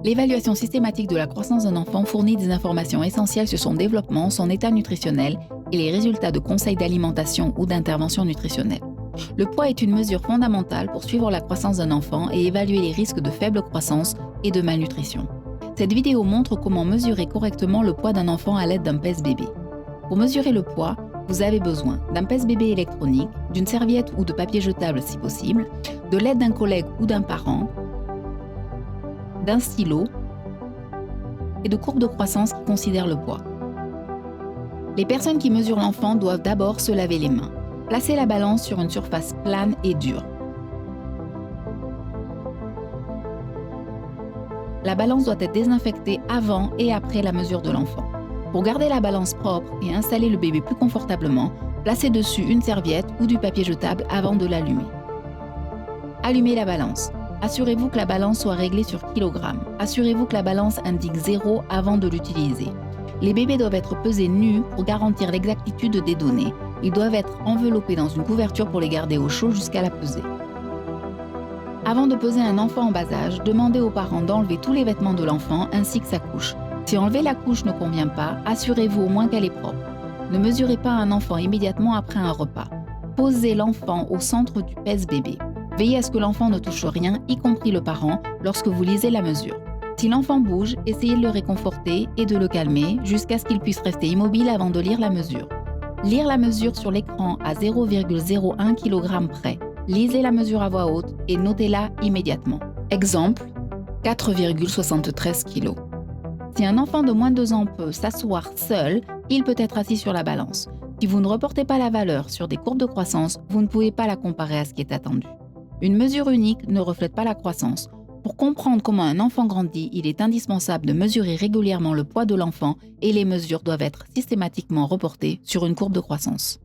L'évaluation systématique de la croissance d'un enfant fournit des informations essentielles sur son développement, son état nutritionnel et les résultats de conseils d'alimentation ou d'intervention nutritionnelle. Le poids est une mesure fondamentale pour suivre la croissance d'un enfant et évaluer les risques de faible croissance et de malnutrition. Cette vidéo montre comment mesurer correctement le poids d'un enfant à l'aide d'un pèse-bébé. Pour mesurer le poids, vous avez besoin d'un pèse-bébé électronique, d'une serviette ou de papier jetable si possible, de l'aide d'un collègue ou d'un parent, d'un stylo et de courbes de croissance qui considèrent le poids. Les personnes qui mesurent l'enfant doivent d'abord se laver les mains. Placez la balance sur une surface plane et dure. La balance doit être désinfectée avant et après la mesure de l'enfant. Pour garder la balance propre et installer le bébé plus confortablement, placez dessus une serviette ou du papier jetable avant de l'allumer. Allumez la balance. Assurez-vous que la balance soit réglée sur kilogramme. Assurez-vous que la balance indique 0 avant de l'utiliser. Les bébés doivent être pesés nus pour garantir l'exactitude des données. Ils doivent être enveloppés dans une couverture pour les garder au chaud jusqu'à la pesée. Avant de peser un enfant en bas âge, demandez aux parents d'enlever tous les vêtements de l'enfant ainsi que sa couche. Si enlever la couche ne convient pas, assurez-vous au moins qu'elle est propre. Ne mesurez pas un enfant immédiatement après un repas. Posez l'enfant au centre du pèse-bébé. Veillez à ce que l'enfant ne touche rien, y compris le parent, lorsque vous lisez la mesure. Si l'enfant bouge, essayez de le réconforter et de le calmer jusqu'à ce qu'il puisse rester immobile avant de lire la mesure. Lire la mesure sur l'écran à 0,01 kg près. Lisez la mesure à voix haute et notez-la immédiatement. Exemple, 4,73 kg. Si un enfant de moins de 2 ans peut s'asseoir seul, il peut être assis sur la balance. Si vous ne reportez pas la valeur sur des courbes de croissance, vous ne pouvez pas la comparer à ce qui est attendu. Une mesure unique ne reflète pas la croissance. Pour comprendre comment un enfant grandit, il est indispensable de mesurer régulièrement le poids de l'enfant et les mesures doivent être systématiquement reportées sur une courbe de croissance.